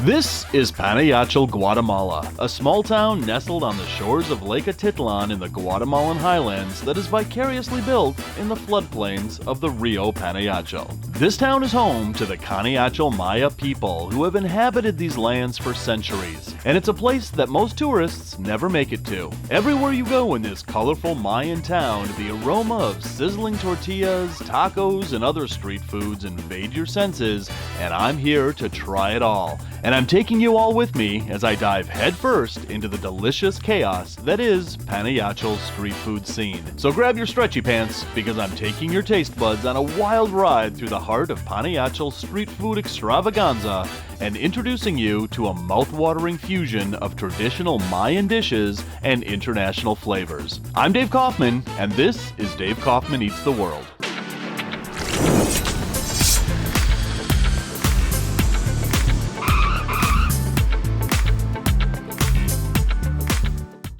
This is Panajachel, Guatemala, a small town nestled on the shores of Lake Atitlána in the Guatemalan Highlands that is vicariously built in the floodplains of the Rio Panajachel. This town is home to the Panajachel Maya people who have inhabited these lands for centuries, and it's a place that most tourists never make it to. Everywhere you go in this colorful Mayan town, the aroma of sizzling tortillas, tacos, and other street foods invade your senses, and I'm here to try it all. And I'm taking you all with me as I dive headfirst into the delicious chaos that is Panajechel's street food scene. So grab your stretchy pants, because I'm taking your taste buds on a wild ride through the heart of Panajechel's street food extravaganza and introducing you to a mouth-watering fusion of traditional Mayan dishes and international flavors. I'm Dave Kaufman, and this is Dave Kaufman Eats the World.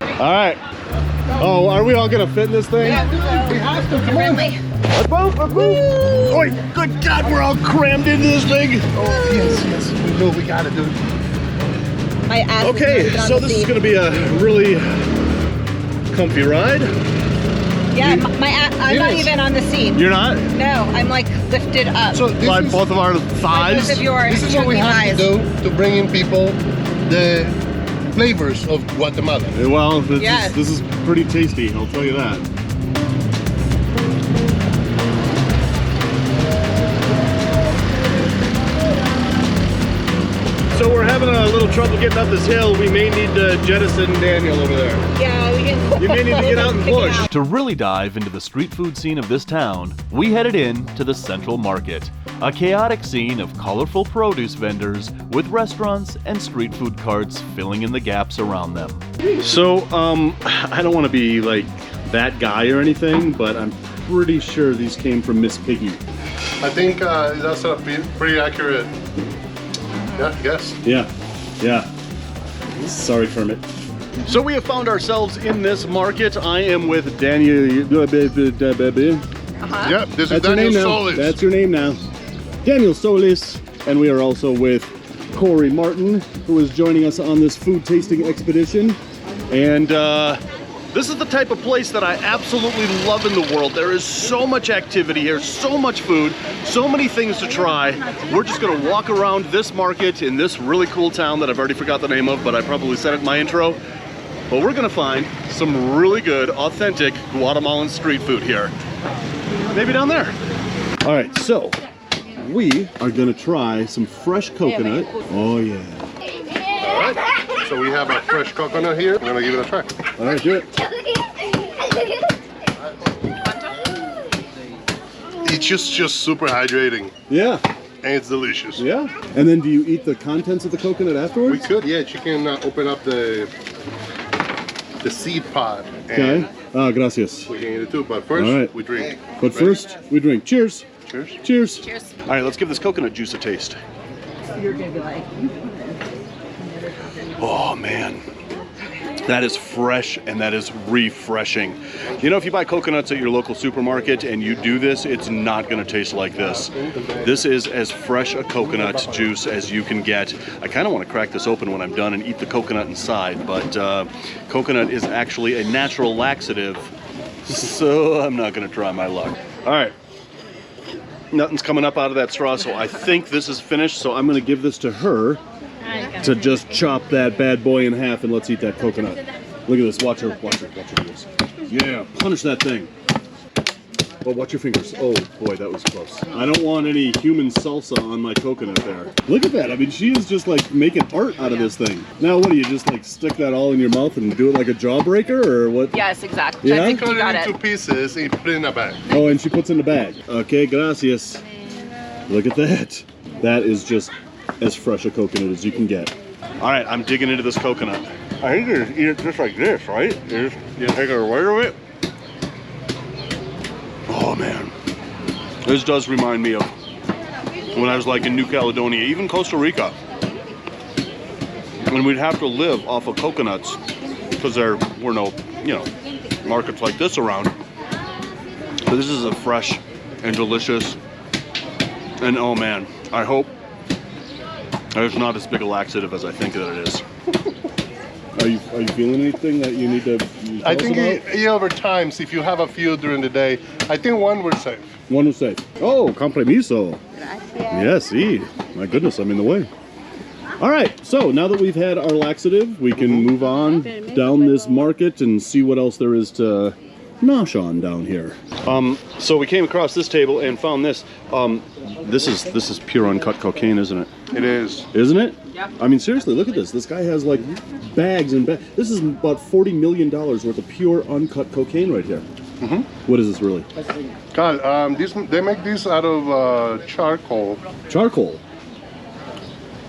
All right. Oh, are we all gonna fit in this thing? Yeah, we have to. Come on. Let's move. Let's move. Oh, good God, we're all crammed into this thing. Oh, yes. We know we gotta do it. Okay, so this is gonna be a really comfy ride. Yeah, I'm not even on the seat. You're not? No, I'm like lifted up. So By both of our thighs. Both of yours. this is what we have to do to bring in people the flavors of Guatemala. Well, Yes. this is pretty tasty, I'll tell you that. So we're having a little trouble getting up this hill. We may need to jettison Daniel over there. Yeah, we can. You may need to get out and push. To really dive into the street food scene of this town, we headed in to the Central Market, a chaotic scene of colorful produce vendors with restaurants and street food carts filling in the gaps around them. So, I don't want to be like that guy or anything, but I'm pretty sure these came from Miss Piggy. I think that's a pretty accurate guess. Yeah. Sorry, Kermit. So we have found ourselves in this market. I am with Daniel. Yep, this is That's your Daniel name now. Solis. That's your name now. Daniel Solis. And we are also with Corey Martin, who is joining us on this food tasting expedition. And this is the type of place that I absolutely love in the world. There is so much activity here, so much food, so many things to try. We're just gonna walk around this market in this really cool town that I've already forgot the name of, but I probably said it in my intro. But we're gonna find some really good, authentic Guatemalan street food here. Maybe down there. All right, so we are gonna try some fresh coconut. Oh yeah. All right. So we have a fresh coconut here. We're gonna give it a try. All right, do it. It's just super hydrating Yeah, and it's delicious. yeah. And then do you eat the contents of the coconut afterwards? We could, yeah. You can open up the seed pod and Okay. Ah, gracias. we can eat it too. But first, All right. we drink. But first, we drink. Cheers. Cheers. Cheers. Cheers. All right, let's give this coconut juice a taste. You're gonna be like. Oh man, that is fresh and that is refreshing. You know, if you buy coconuts at your local supermarket and you do this, it's not gonna taste like this. This is as fresh a coconut juice as you can get. I kind of want to crack this open when I'm done and eat the coconut inside, but coconut is actually a natural laxative, so I'm not gonna try my luck. All right. Nothing's coming up out of that straw, so I think this is finished, so I'm gonna give this to her to just chop that bad boy in half, and let's eat that coconut. Look at this, watch her do this. Yeah, punish that thing. Oh, watch your fingers. Oh boy, that was close. I don't want any human salsa on my coconut there. Look at that, I mean, she is just like making art out of this thing. Now what do you just like stick that all in your mouth and do it like a jawbreaker, or what? Yes, exactly. Yeah? I think Cut you got it into it. pieces and put it in a bag. Oh, and she puts in the bag. Okay, gracias. Look at that. That is just as fresh a coconut as you can get. All right, I'm digging into this coconut. I think you just eat it just like this, right? You take a bite of it. Oh man, this does remind me of when I was like in New Caledonia, even Costa Rica. And we'd have to live off of coconuts because there were no, markets like this around. But this is a fresh and delicious. And oh man, I hope It's not as big a laxative as I think that it is. Are you feeling anything that you need to tell I us think about? over time, if you have a few during the day, I think one we're safe. One was safe. Oh, compromiso. Yes, sí. My goodness, I'm in the way. All right, so now that we've had our laxative, we can move on down this market and see what else there is to nosh on down here. So we came across this table and found this. This is pure uncut cocaine, isn't it? It is. Isn't it? Yeah. I mean, seriously, look at this. This guy has like bags and bags. This is about $40 million worth of pure uncut cocaine right here. What is this really? God, they make this out of charcoal Charcoal.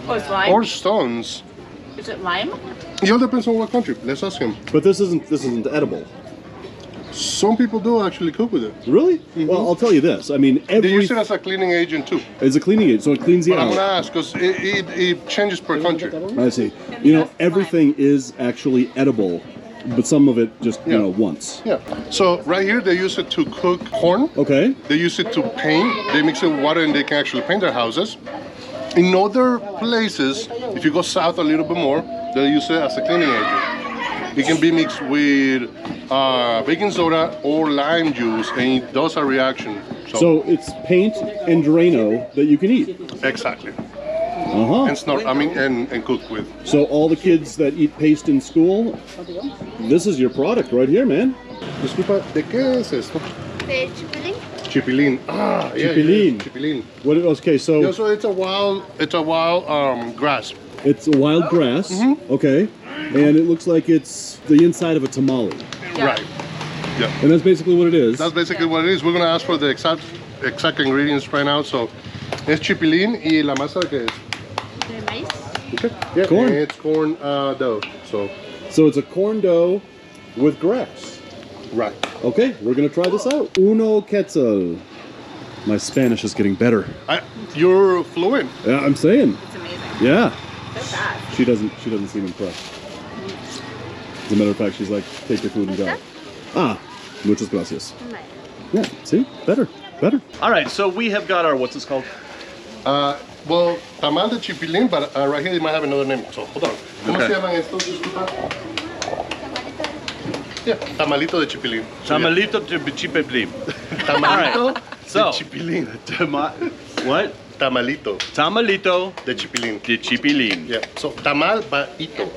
Oh, it's lime. or stones. Is it lime? It all depends on what country. Let's ask him. But this isn't edible. Some people do actually cook with it. Really? Well, I'll tell you this. I mean, They use it as a cleaning agent too. it's a cleaning aid, so it cleans you But I'm gonna out. ask because it changes per country. I see. You know, everything is actually edible, but some of it just, you Yeah. know, once. Yeah. So right here they use it to cook corn. Okay. They use it to paint. They mix it with water and they can actually paint their houses. In other places, if you go south a little bit more, they'll use it as a cleaning agent. It can be mixed with baking soda or lime juice, and it does a reaction. So it's paint and Drano that you can eat. Exactly. Uh-huh. And cook with. So all the kids that eat paste in school, this is your product right here, man. Disculpa, ¿de qué es esto? De chipilín. Chipilín. Ah, yeah, Chipilín. yeah, chipilín. What? Okay, so Yeah, so it's a wild grass. it's a wild grass. Okay. And it looks like it's the inside of a tamale. Right. Yeah. And that's basically what it is. That's basically what it is. We're gonna ask for the exact ingredients right now. So, es chipilín y la masa que es. De maíz. Okay. Yeah. Corn. And it's corn dough. So it's a corn dough with grass. Right. Okay, we're gonna try this out. Uno quetzal. My Spanish is getting better. You're fluent. Yeah, I'm saying. It's amazing. Yeah. So fast. She doesn't seem impressed. As a matter of fact, she's like, take your food and go. Ah, muchas gracias. Yeah, see? Better. All right, so we have got our, what's this called? Well, tamal de chipilín, but right here they might have another name. So hold on. ¿Cómo Okay. se llaman estos? Disculpa. Yeah, tamalito de chipilín. Tamalito de chipilín. Tamalito So, de chipilín. What? Tamalito Tamalito de chipilín. de chipilín. Yeah. So tamal baito.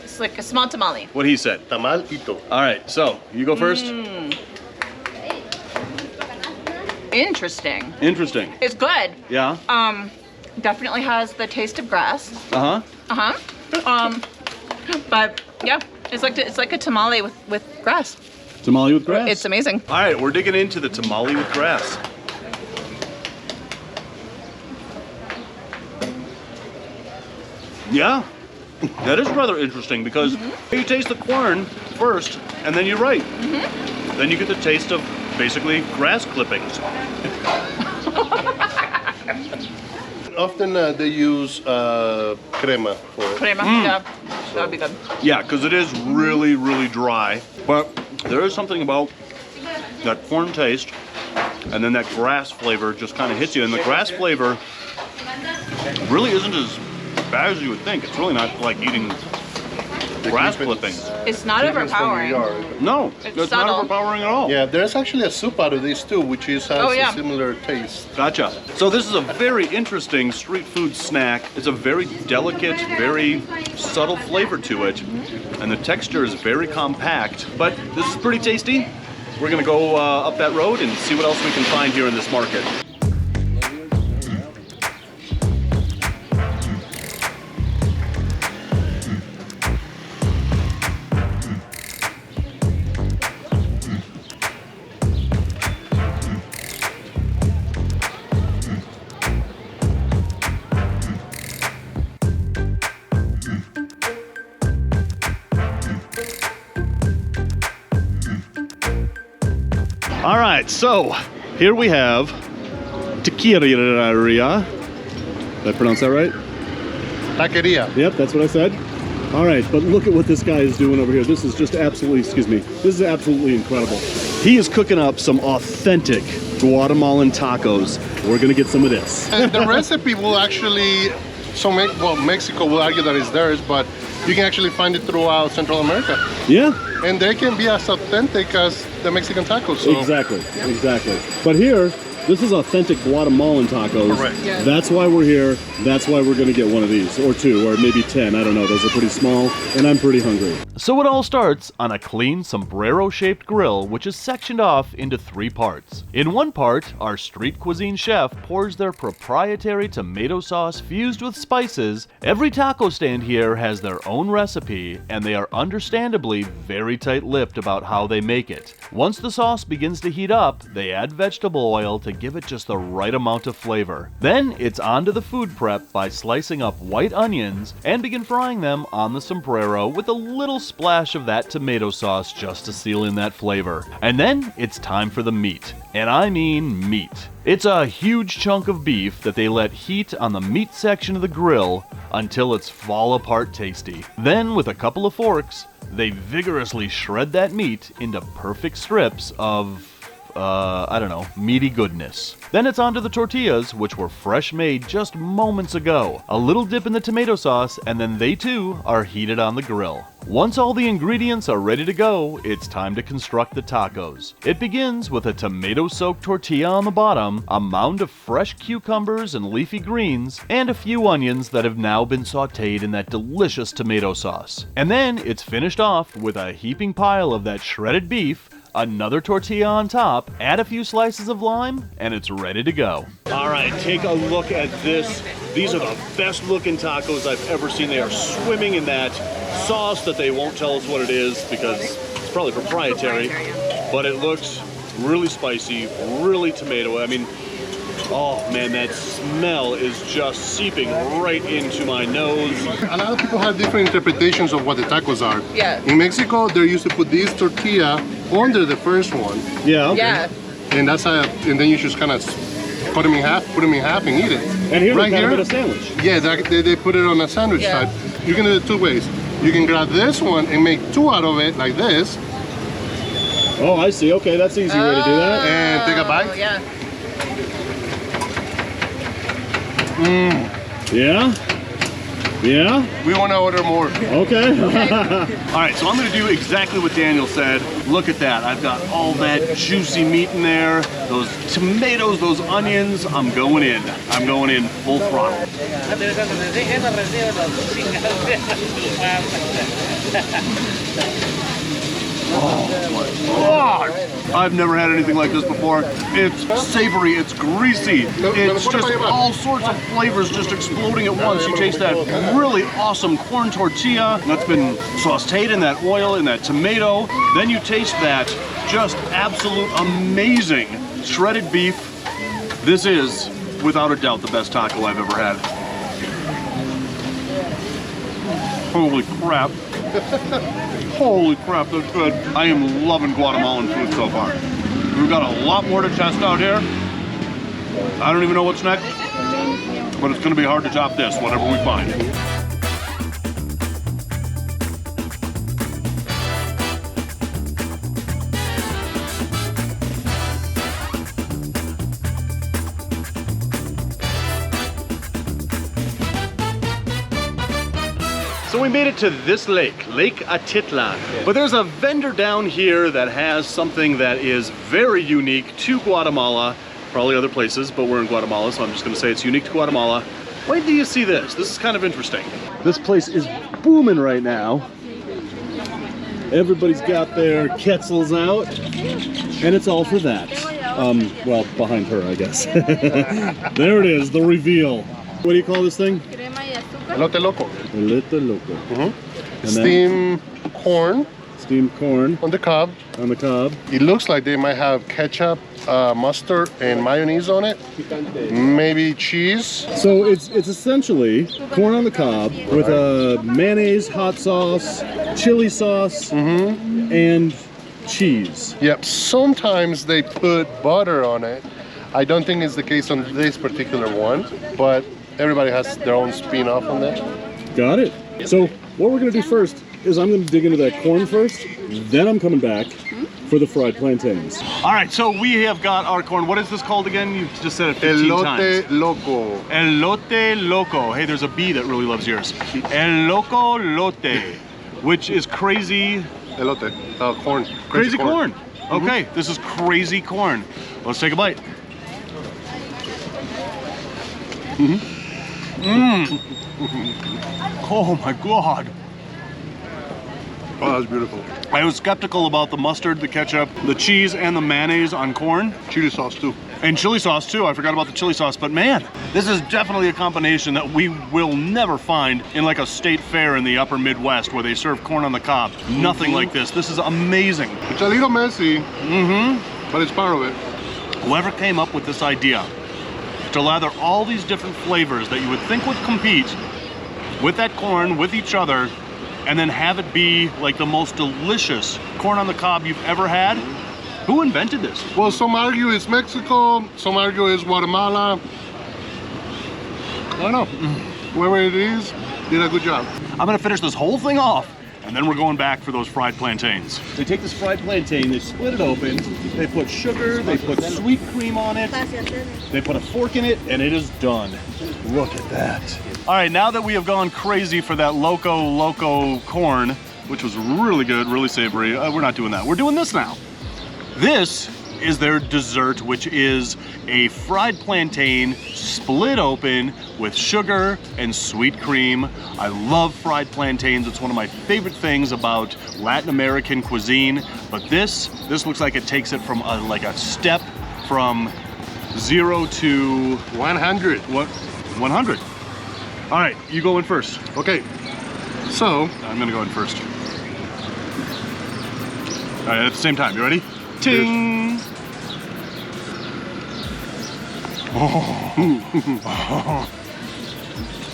It's like a small tamale. What he said. Tamalito. All right, so you go first. Interesting. Interesting. It's good. Yeah. Definitely has the taste of grass. Uh-huh. But yeah, it's like a tamale with grass. Tamale with grass. It's amazing. All right, we're digging into the tamale with grass. Yeah, that is rather interesting because you taste the corn first, and then you're right. Then you get the taste of basically grass clippings. Often they use crema for it. Crema. Yeah, that would be good. Yeah, because it is really, really dry. But there is something about that corn taste, and then that grass flavor just kind of hits you. And the grass flavor really isn't as bad as you would think. It's really not like eating grass clippings. It's not overpowering. No, It's not subtle. overpowering at all. Yeah, there's actually a soup out of this too, which has a similar taste. Gotcha. So this is a very interesting street food snack. It's a very delicate, very subtle flavor to it, and the texture is very compact, but this is pretty tasty. We're gonna go up that road and see what else we can find here in this market. All right, so here we have taqueria. Did I pronounce that right? Taqueria. Yep, that's what I said. All right, but look at what this guy is doing over here. This is just absolutely, this is absolutely incredible. He is cooking up some authentic Guatemalan tacos. We're gonna get some of this. And the recipe will actually well, Mexico will argue that it's theirs, but you can actually find it throughout Central America. Yeah. And they can be as authentic as the Mexican tacos. So. Exactly, exactly. But here, this is authentic Guatemalan tacos. Correct. Yeah. That's why we're here. That's why we're gonna get one of these, or two, or maybe 10. I don't know. Those are pretty small, and I'm pretty hungry. So it all starts on a clean sombrero-shaped grill, which is sectioned off into 3 parts. In one part, our street cuisine chef pours their proprietary tomato sauce fused with spices. Every taco stand here has their own recipe, and they are understandably very tight-lipped about how they make it. Once the sauce begins to heat up, they add vegetable oil to give it just the right amount of flavor. Then it's on to the food prep by slicing up white onions and begin frying them on the sombrero with a little splash of that tomato sauce just to seal in that flavor. And then it's time for the meat. And I mean meat. It's a huge chunk of beef that they let heat on the meat section of the grill until it's fall apart tasty. Then with a couple of forks, they vigorously shred that meat into perfect strips of I don't know, meaty goodness. Then it's onto the tortillas, which were fresh made just moments ago. A little dip in the tomato sauce, and then they too are heated on the grill. Once all the ingredients are ready to go, it's time to construct the tacos. It begins with a tomato-soaked tortilla on the bottom, a mound of fresh cucumbers and leafy greens, and a few onions that have now been sautéed in that delicious tomato sauce. And then it's finished off with a heaping pile of that shredded beef, another tortilla on top, add a few slices of lime, and it's ready to go. All right, take a look at this. These are the best looking tacos I've ever seen. They are swimming in that sauce that they won't tell us what it is because it's probably proprietary, but it looks really spicy, really tomato. I mean, oh man, that smell is just seeping right into my nose. A lot of people have different interpretations of what the tacos are. Yeah. In Mexico, they're used to put this tortilla under the first one, Yeah, okay. Yeah. and and then you just kind of put them in half, and eat it. And here right they kind here, of a sandwich. yeah, they put it on a sandwich Yeah. type. You can do it 2 ways. You can grab this one and make 2 out of it like this, Oh, I see. Okay, that's an easy way to do that. and take a bite. Oh, yeah. Yeah? Yeah? We want to order more. Okay. All right, so I'm gonna do exactly what Daniel said. Look at that, I've got all that juicy meat in there, those tomatoes, those onions. I'm going in full throttle. Oh, I've never had anything like this before. It's savory, it's greasy, it's just all sorts of flavors just exploding at once. You taste that really awesome corn tortilla that's been sauteed in that oil, in that tomato. Then you taste that just absolute amazing shredded beef. This is, without a doubt, the best taco I've ever had. Holy crap. Holy crap, that's good. I am loving Guatemalan food so far. We've got a lot more to test out here. I don't even know what's next, but it's gonna be hard to top this, whatever we find. So we made it to this lake, Lake Atitlána. But there's a vendor down here that has something that is very unique to Guatemala, probably other places, but we're in Guatemala, so I'm just gonna say it's unique to Guatemala. Wait till you see this. This is kind of interesting. This place is booming right now. Everybody's got their quetzals out, and it's all for that. Well, behind her, I guess. There it is, the reveal. What do you call this thing? Elote Loco. Elote Loco. And Steamed corn steamed corn on the cob. on the cob. It looks like they might have ketchup, mustard, and mayonnaise on it. Maybe cheese. So it's essentially corn on the cob with a mayonnaise, hot sauce, chili sauce, and cheese. Yep. Sometimes they put butter on it. I don't think it's the case on this particular one, but everybody has their own spin-off on that. Got it. So what we're gonna do first is I'm going to dig into that corn first, then I'm coming back for the fried plantains. All right, so we have got our corn. What is this called again? You just said it 15 times. Elote Loco. Elote Loco. Hey, there's a bee that really loves yours. El Loco Lote, which is crazy. Elote. Corn. Crazy corn. Okay, this is crazy corn. Let's take a bite. Oh my God. Oh, that's beautiful. I was skeptical about the mustard, the ketchup, the cheese, and the mayonnaise on corn. Chili sauce too. And chili sauce too. I forgot about the chili sauce, but man, this is definitely a combination that we will never find in like a state fair in the upper Midwest where they serve corn on the cob. Nothing like this. This is amazing. It's a little messy, but it's part of it. Whoever came up with this idea to lather all these different flavors that you would think would compete with that corn, with each other, and then have it be like the most delicious corn on the cob you've ever had. Who invented this? Well, some argue it's Mexico, some argue it's Guatemala. I don't know. Whoever it is, did a good job. I'm gonna finish this whole thing off, and then we're going back for those fried plantains. They take this fried plantain, they split it open, they put sugar, they put sweet cream on it, they put a fork in it, and it is done. Look at that. All right, now that we have gone crazy for that Loco corn, which was really good, really savory, we're not doing that. We're doing this now. This is their dessert, which is a fried plantain split open with sugar and sweet cream. I love fried plantains. It's one of my favorite things about Latin American cuisine. But this looks like it takes it from like a step from 0 to 100. what? 100. All right, you go in first. Okay, so I'm gonna go in first. All right, at the same time. You ready? Ting! Oh.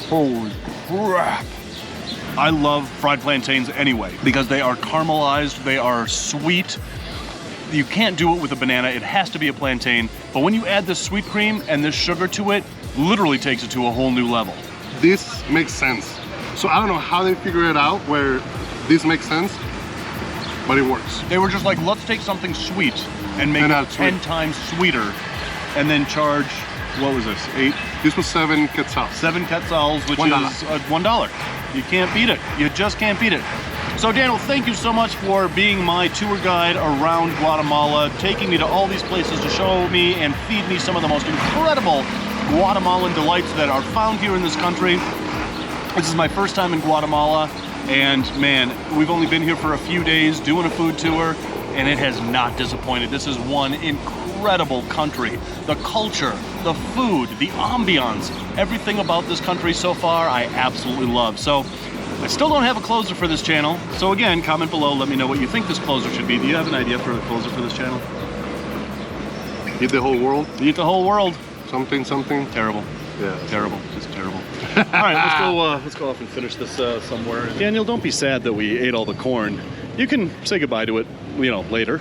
Holy crap! I love fried plantains anyway because they are caramelized, they are sweet. You can't do it with a banana, it has to be a plantain. But when you add this sweet cream and this sugar to it, literally takes it to a whole new level. this makes sense. So I don't know how they figure it out where this makes sense, but it works. They were just like, let's take something sweet and make it 10 times sweeter and then charge, what was this, 8? This was 7 quetzals. 7 quetzals, which $1. is $1. You can't beat it. You just can't beat it. So Daniel, thank you so much for being my tour guide around Guatemala, taking me to all these places to show me and feed me some of the most incredible Guatemalan delights that are found here in this country. This is my first time in Guatemala, and man, we've only been here for a few days doing a food tour, and it has not disappointed. This is one incredible country. The culture, the food, the ambiance, everything about this country so far, I absolutely love. So I still don't have a closer for this channel. So again, comment below, let me know what you think this closer should be. Do you have an idea for a closer for this channel? Eat the whole world. Eat the whole world. Something. Terrible. Yeah. Terrible. Just terrible. All right, let's go off and finish this somewhere. Daniel, don't be sad that we ate all the corn. You can say goodbye to it, you know, later.